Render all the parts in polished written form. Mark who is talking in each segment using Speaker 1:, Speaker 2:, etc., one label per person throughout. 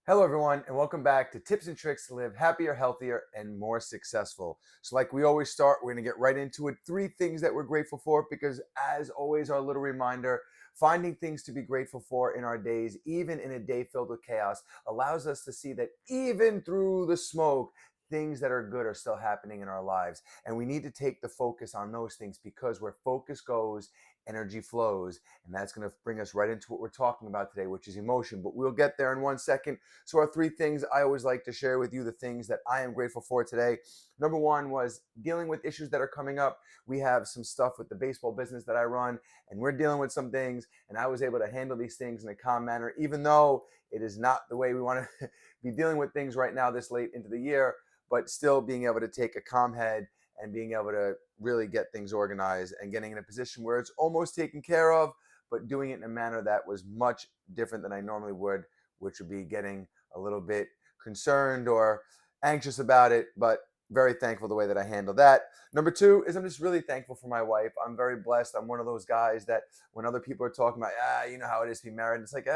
Speaker 1: Hello, everyone, and welcome back to Tips and Tricks to Live Happier, Healthier, and More Successful. So, like we always start, we're going to get right into it. 3 things that we're grateful for, because, as always, our little reminder finding things to be grateful for in our days, even in a day filled with chaos, allows us to see that even through the smoke, things that are good are still happening in our lives. And we need to take the focus on those things, because where focus goes, energy flows. And that's going to bring us right into what we're talking about today, which is emotion. But we'll get there in 1 second. So, our 3 things I always like to share with you, the things that I am grateful for today. Number one was dealing with issues that are coming up. We have some stuff with the baseball business that I run, and we're dealing with some things, and I was able to handle these things in a calm manner, even though it is not the way we want to be dealing with things right now this late into the year, but still being able to take a calm head and being able to really get things organized and getting in a position where it's almost taken care of, but doing it in a manner that was much different than I normally would, which would be getting a little bit concerned or anxious about it, but very thankful the way that I handled that. Number two is I'm just really thankful for my wife. I'm very blessed. I'm one of those guys that when other people are talking about, you know how it is to be married, it's like,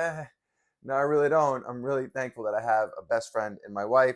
Speaker 1: no, I really don't. I'm really thankful that I have a best friend in my wife.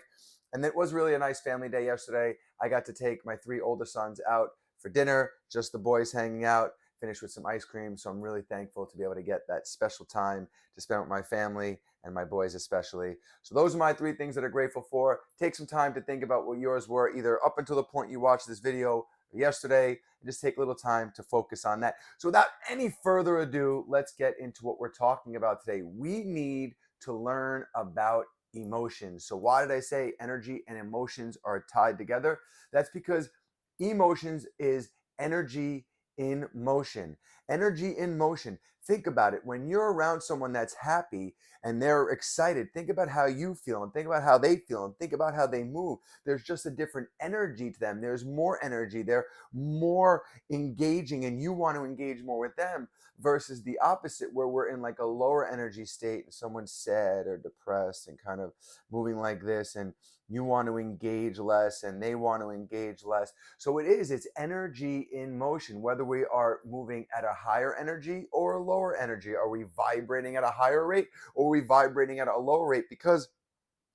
Speaker 1: And it was really a nice family day yesterday. I got to take my 3 older sons out for dinner, just the boys hanging out, finished with some ice cream. So I'm really thankful to be able to get that special time to spend with my family and my boys especially. So those are my 3 things that I'm grateful for. Take some time to think about what yours were, either up until the point you watched this video or yesterday, and just take a little time to focus on that. So without any further ado, let's get into what we're talking about today. We need to learn about emotions. So why did I say energy and emotions are tied together? That's because emotions is energy in motion. Energy in motion. Think about it. When you're around someone that's happy and they're excited, think about how you feel and think about how they feel and think about how they move. There's just a different energy to them. There's more energy. They're more engaging, and you want to engage more with them, versus the opposite, where we're in like a lower energy state and someone's sad or depressed and kind of moving like this, and you want to engage less and they want to engage less. So it's energy in motion, whether we are moving at a higher energy or a lower energy. Are we vibrating at a higher rate, or are we vibrating at a lower rate? Because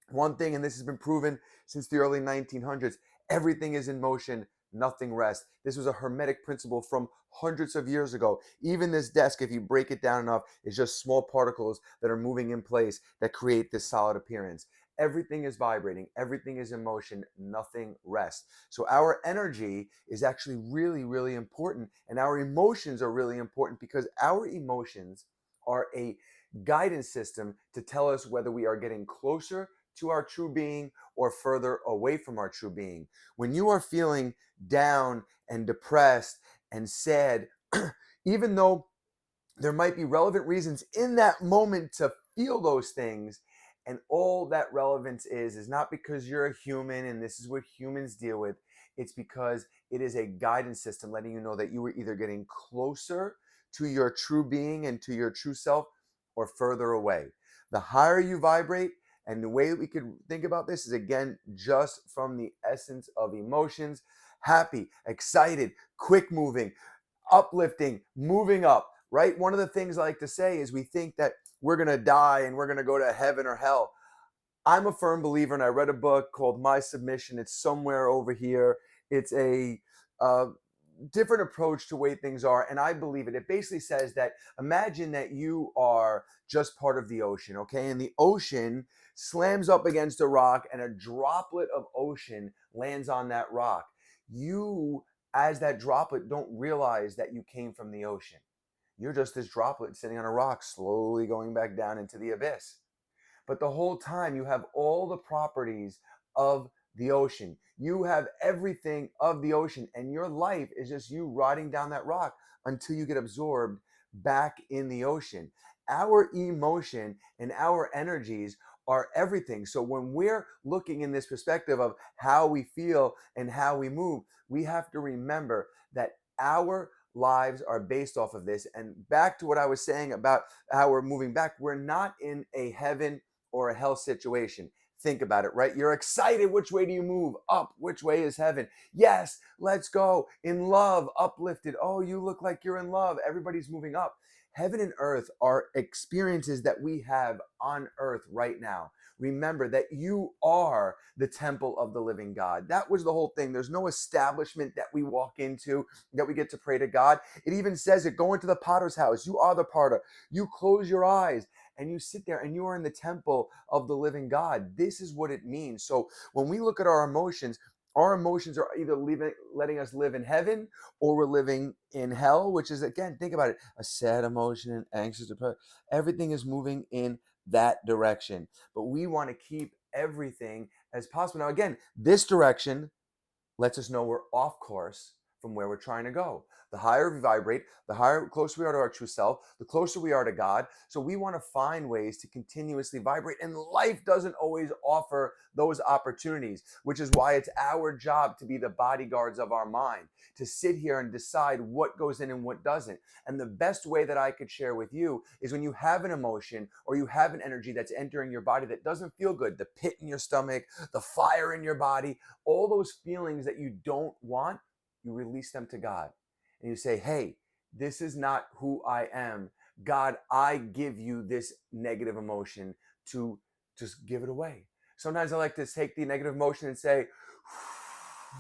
Speaker 1: one thing, and this has been proven since the early 1900s, everything is in motion, nothing rests. This was a hermetic principle from hundreds of years ago. Even this desk, if you break it down enough, is just small particles that are moving in place that create this solid appearance. Everything is vibrating, everything is in motion, nothing rests. So our energy is actually really, really important, and our emotions are really important, because our emotions are a guidance system to tell us whether we are getting closer to our true being or further away from our true being. When you are feeling down and depressed and sad, even though there might be relevant reasons in that moment to feel those things, and all that relevance is not because you're a human and this is what humans deal with. It's because it is a guidance system letting you know that you were either getting closer to your true being and to your true self, or further away. The higher you vibrate, and the way that we could think about this is, again, just from the essence of emotions: happy, excited, quick moving, uplifting, moving up, right? One of the things I like to say is we think that we're going to die and we're going to go to heaven or hell. I'm a firm believer, and I read a book called My Submission. It's somewhere over here. It's a uh, different approach to way things are, and I believe it. It basically says that, imagine that you are just part of the ocean, okay? And the ocean slams up against a rock, and a droplet of ocean lands on that rock. You, as that droplet, don't realize that you came from the ocean. You're just this droplet sitting on a rock, slowly going back down into the abyss. But the whole time, you have all the properties of the ocean. You have everything of the ocean, and your life is just you riding down that rock until you get absorbed back in the ocean. Our emotion and our energies are everything. So when we're looking in this perspective of how we feel and how we move, we have to remember that our lives are based off of this. And back to what I was saying about how we're moving back, we're not in a heaven or a hell situation. Think about it, right? You're excited. Which way do you move? Up. Which way is heaven? Yes, let's go. In love, uplifted. Oh, you look like you're in love. Everybody's moving up. Heaven and earth are experiences that we have on earth right now. remember that you are the temple of the living God. That was the whole thing. There's no establishment that we walk into that we get to pray to God. It even says it, go into the potter's house. You are the potter. You close your eyes and you sit there and you are in the temple of the living God. This is what it means. So when we look at our emotions are either letting us live in heaven, or we're living in hell, which is, again, think about it, a sad emotion, an anxious depression. Everything is moving in that direction. But we want to keep everything as possible. Now, again, this direction lets us know we're off course from where we're trying to go. The higher we vibrate, the closer we are to our true self, the closer we are to God. So we want to find ways to continuously vibrate. And life doesn't always offer those opportunities, which is why it's our job to be the bodyguards of our mind, to sit here and decide what goes in and what doesn't. And the best way that I could share with you is when you have an emotion or you have an energy that's entering your body that doesn't feel good, the pit in your stomach, the fire in your body, all those feelings that you don't want, you release them to God. And you say, hey, this is not who I am. God, I give you this negative emotion to just give it away. Sometimes I like to take the negative emotion and say,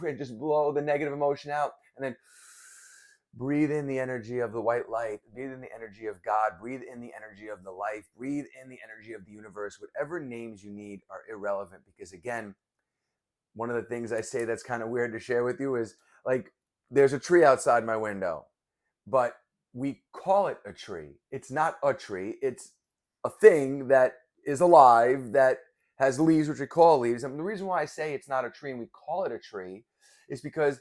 Speaker 1: and just blow the negative emotion out, and then breathe in the energy of the white light, breathe in the energy of God, breathe in the energy of the life, breathe in the energy of the universe. Whatever names you need are irrelevant, because again, one of the things I say that's kind of weird to share with you is, like, there's a tree outside my window, but we call it a tree. It's not a tree. It's a thing that is alive, that has leaves, which we call leaves. And the reason why I say it's not a tree and we call it a tree is because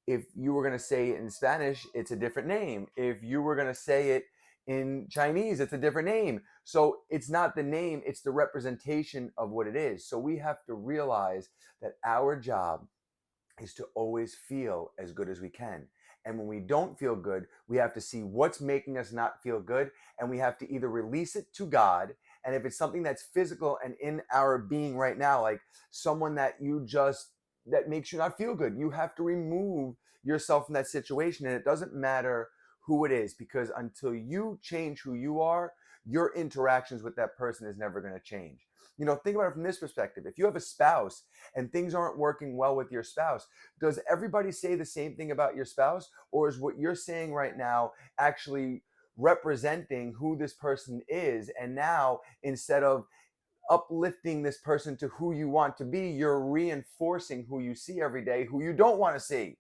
Speaker 1: if you were going to say it in Spanish, it's a different name. If you were going to say it in Chinese, it's a different name. So it's not the name, it's the representation of what it is. So we have to realize that our job is to always feel as good as we can. And when we don't feel good, we have to see what's making us not feel good. And we have to either release it to God. And if it's something that's physical and in our being right now, like someone that that makes you not feel good, you have to remove yourself from that situation. And it doesn't matter who it is, because until you change who you are, your interactions with that person is never going to change. Think about it from this perspective. If you have a spouse and things aren't working well with your spouse, does everybody say the same thing about your spouse? Or is what you're saying right now actually representing who this person is? And now, instead of uplifting this person to who you want to be, you're reinforcing who you see every day, who you don't want to see.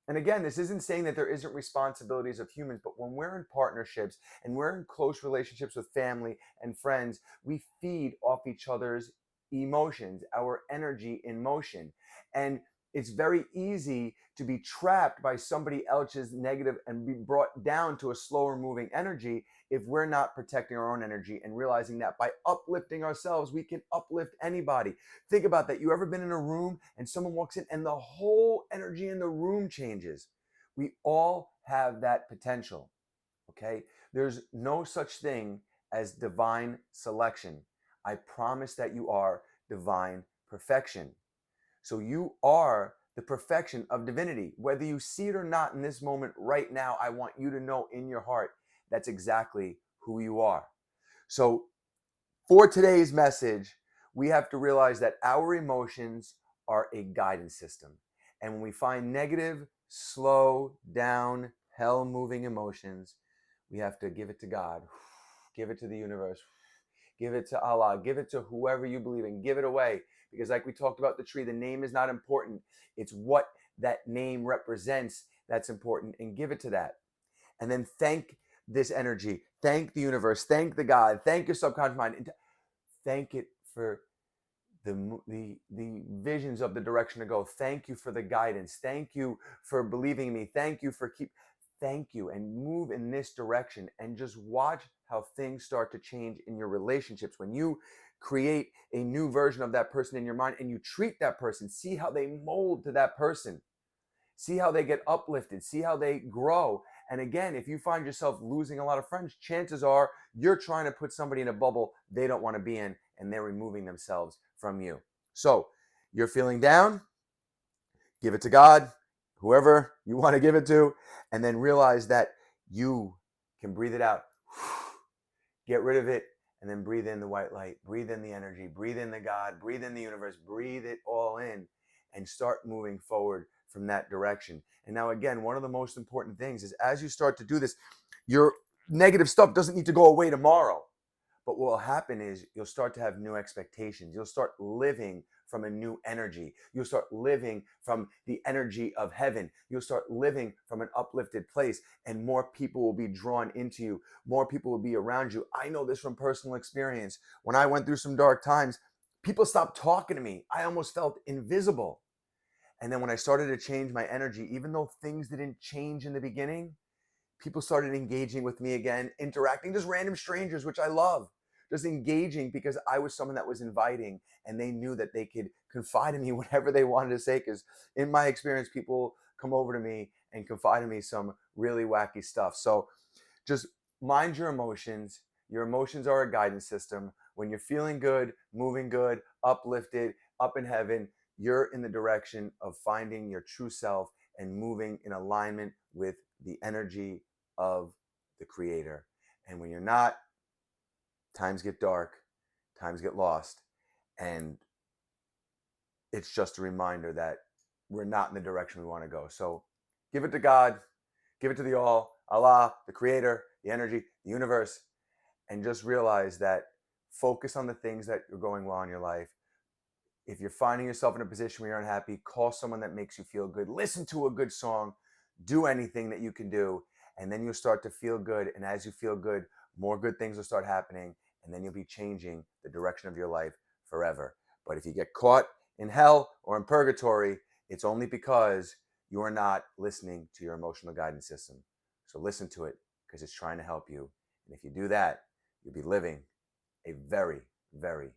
Speaker 1: And again, this isn't saying that there isn't responsibilities of humans, but when we're in partnerships and we're in close relationships with family and friends, we feed off each other's emotions, our energy in motion. And it's very easy to be trapped by somebody else's negative and be brought down to a slower moving energy if we're not protecting our own energy and realizing that by uplifting ourselves, we can uplift anybody. Think about that. You ever been in a room and someone walks in and the whole energy in the room changes? We all have that potential, okay? There's no such thing as divine selection. I promise that you are divine perfection. So you are the perfection of divinity. Whether you see it or not in this moment right now, I want you to know in your heart that's exactly who you are. So for today's message, we have to realize that our emotions are a guidance system. And when we find negative, slow down, hell moving emotions, we have to give it to God, give it to the universe, give it to Allah, give it to whoever you believe in, give it away. Because like we talked about the tree, the name is not important. It's what that name represents that's important, and give it to that. And then thank this energy, thank the universe, thank the God, thank your subconscious mind, and thank it for the visions of the direction to go. Thank you for the guidance. Thank you for believing in me. Thank you for thank you, and move in this direction, and just watch how things start to change in your relationships. When you create a new version of that person in your mind and you treat that person, see how they mold to that person. See how they get uplifted. See how they grow. And again, if you find yourself losing a lot of friends, chances are you're trying to put somebody in a bubble they don't want to be in, and they're removing themselves from you. So you're feeling down, give it to God, whoever you want to give it to, and then realize that you can breathe it out, get rid of it, and then breathe in the white light, breathe in the energy, breathe in the God, breathe in the universe, breathe it all in, and start moving forward from that direction. And now, again, one of the most important things is as you start to do this, your negative stuff doesn't need to go away tomorrow. But what will happen is you'll start to have new expectations. You'll start living from a new energy. You'll start living from the energy of heaven. You'll start living from an uplifted place, and more people will be drawn into you. More people will be around you. I know this from personal experience. When I went through some dark times, people stopped talking to me. I almost felt invisible. And then when I started to change my energy, even though things didn't change in the beginning, people started engaging with me again, interacting, just random strangers, which I love. Just engaging because I was someone that was inviting, and they knew that they could confide in me whatever they wanted to say. Because in my experience, people come over to me and confide in me some really wacky stuff. So just mind your emotions. Your emotions are a guidance system. When you're feeling good, moving good, uplifted, up in heaven, you're in the direction of finding your true self and moving in alignment with the energy of the Creator. And when you're not, times get dark, times get lost, and it's just a reminder that we're not in the direction we want to go. So give it to God, give it to the all, Allah, the Creator, the energy, the universe, and just realize that focus on the things that are going well in your life. If you're finding yourself in a position where you're unhappy, call someone that makes you feel good. Listen to a good song. Do anything that you can do, and then you'll start to feel good. And as you feel good, more good things will start happening, and then you'll be changing the direction of your life forever. But if you get caught in hell or in purgatory, it's only because you are not listening to your emotional guidance system. So listen to it because it's trying to help you. And if you do that, you'll be living a very, very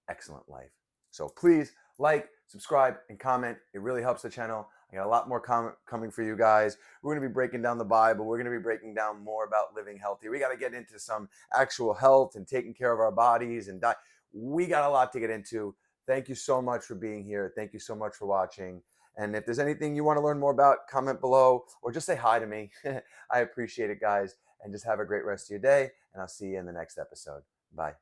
Speaker 1: excellent life. So please like, subscribe, and comment. It really helps the channel. I got a lot more coming for you guys. We're going to be breaking down the Bible. We're going to be breaking down more about living healthy. We got to get into some actual health and taking care of our bodies and diet. We got a lot to get into. Thank you so much for being here. Thank you so much for watching. And if there's anything you want to learn more about, comment below or just say hi to me. I appreciate it, guys. And just have a great rest of your day. And I'll see you in the next episode. Bye.